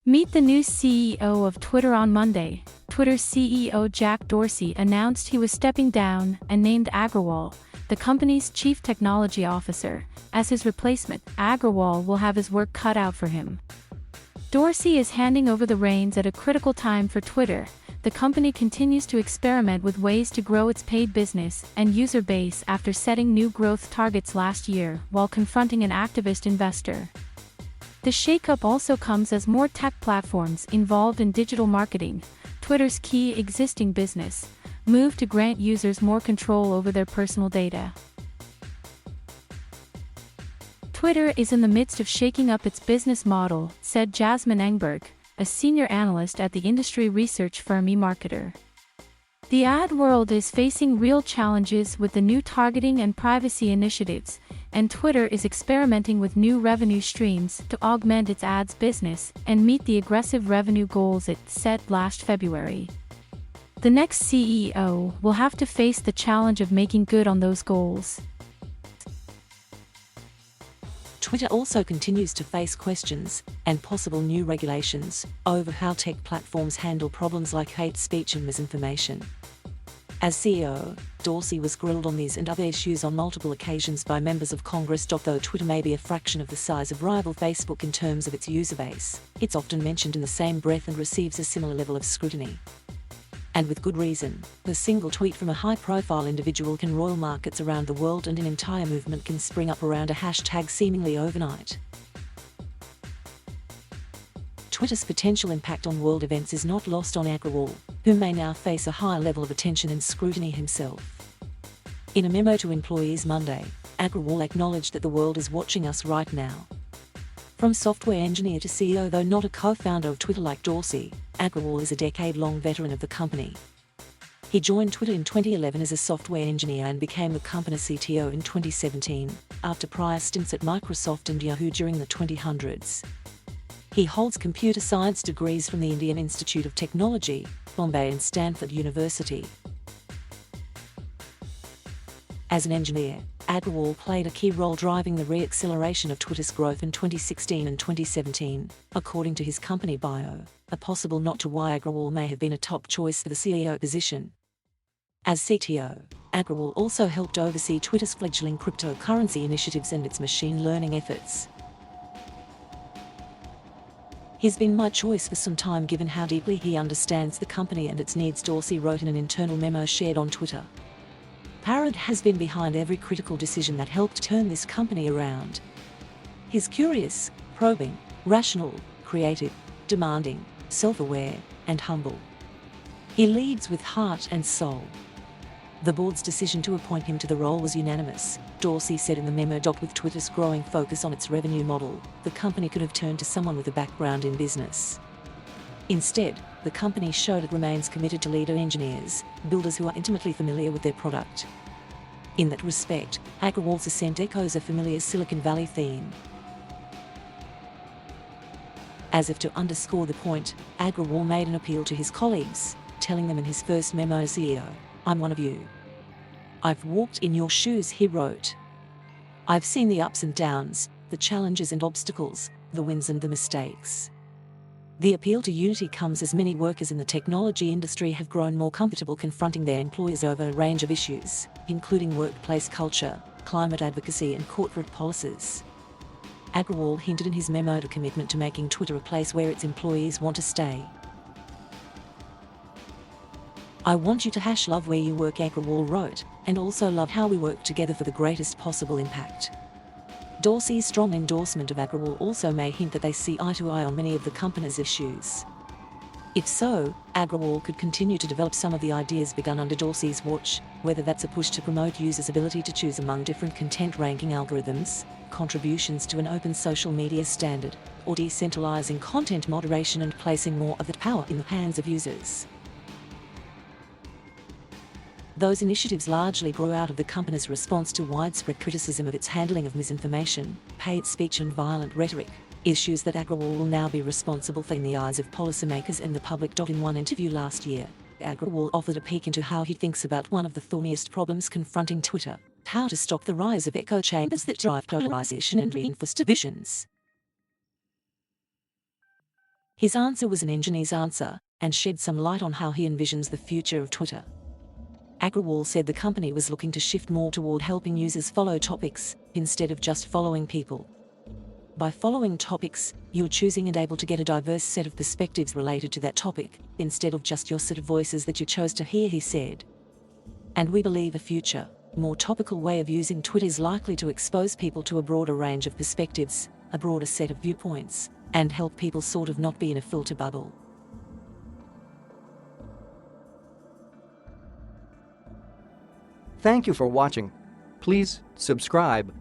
Meet the new CEO of Twitter on Monday. Twitter's CEO Jack Dorsey announced he was stepping down and named Agrawal, the company's chief technology officer, as his replacement. Agrawal will have his work cut out for him. Dorsey is handing over the reins at a critical time for Twitter. The company continues to experiment with ways to grow its paid business and user base after setting new growth targets last year while confronting an activist investor. The shakeup also comes as more tech platforms involved in digital marketing, Twitter's key existing business, move to grant users more control over their personal data. Twitter is in the midst of shaking up its business model, said Jasmine Engberg, a senior analyst at the industry research firm eMarketer. The ad world is facing real challenges with the new targeting and privacy initiatives, and Twitter is experimenting with new revenue streams to augment its ads business and meet the aggressive revenue goals it set last February. The next CEO will have to face the challenge of making good on those goals. Twitter also continues to face questions and possible new regulations over how tech platforms handle problems like hate speech and misinformation. As CEO, Dorsey was grilled on these and other issues on multiple occasions by members of Congress. Though Twitter may be a fraction of the size of rival Facebook in terms of its user base, it's often mentioned in the same breath and receives a similar level of scrutiny. And with good reason. A single tweet from a high-profile individual can roil markets around the world, and an entire movement can spring up around a hashtag seemingly overnight. Twitter's potential impact on world events is not lost on Agrawal, who may now face a higher level of attention and scrutiny himself. In a memo to employees Monday, Agrawal acknowledged that the world is watching us right now. From software engineer to CEO, though not a co-founder of Twitter like Dorsey, Agrawal is a decade-long veteran of the company. He joined Twitter in 2011 as a software engineer and became the company's CTO in 2017, after prior stints at Microsoft and Yahoo during the 2000s. He holds computer science degrees from the Indian Institute of Technology, Bombay and Stanford University. As an engineer, Agrawal played a key role driving the re-acceleration of Twitter's growth in 2016 and 2017, according to his company bio, a possible nod to why Agrawal may have been a top choice for the CEO position. As CTO, Agrawal also helped oversee Twitter's fledgling cryptocurrency initiatives and its machine learning efforts. He's been my choice for some time given how deeply he understands the company and its needs, Dorsey wrote in an internal memo shared on Twitter. Parrot has been behind every critical decision that helped turn this company around. He's curious, probing, rational, creative, demanding, self-aware, and humble. He leads with heart and soul. The board's decision to appoint him to the role was unanimous, Dorsey said in the memo. With Twitter's growing focus on its revenue model, the company could have turned to someone with a background in business. Instead, the company showed it remains committed to leader engineers, builders who are intimately familiar with their product. In that respect, Agrawal's ascent echoes a familiar Silicon Valley theme. As if to underscore the point, Agrawal made an appeal to his colleagues, telling them in his first memo as CEO, "I'm one of you. I've walked in your shoes," he wrote. "I've seen the ups and downs, the challenges and obstacles, the wins and the mistakes." The appeal to unity comes as many workers in the technology industry have grown more comfortable confronting their employers over a range of issues, including workplace culture, climate advocacy and corporate policies. Agrawal hinted in his memo at a commitment to making Twitter a place where its employees want to stay. "I want you to love where you work," Agrawal wrote, "and also love how we work together for the greatest possible impact." Dorsey's strong endorsement of Agrawal also may hint that they see eye to eye on many of the company's issues. If so, Agrawal could continue to develop some of the ideas begun under Dorsey's watch, whether that's a push to promote users' ability to choose among different content ranking algorithms, contributions to an open social media standard, or decentralizing content moderation and placing more of that power in the hands of users. Those initiatives largely grew out of the company's response to widespread criticism of its handling of misinformation, hate speech and violent rhetoric, issues that Agrawal will now be responsible for in the eyes of policymakers and the public. In one interview last year, Agrawal offered a peek into how he thinks about one of the thorniest problems confronting Twitter: how to stop the rise of echo chambers that drive polarization and reinforce divisions. His answer was an engineer's answer and shed some light on how he envisions the future of Twitter. Agrawal said the company was looking to shift more toward helping users follow topics instead of just following people. By following topics, you're choosing and able to get a diverse set of perspectives related to that topic, instead of just your set of voices that you chose to hear, he said. And we believe a future, more topical way of using Twitter is likely to expose people to a broader range of perspectives, a broader set of viewpoints, and help people sort of not be in a filter bubble. Thank you for watching. Please subscribe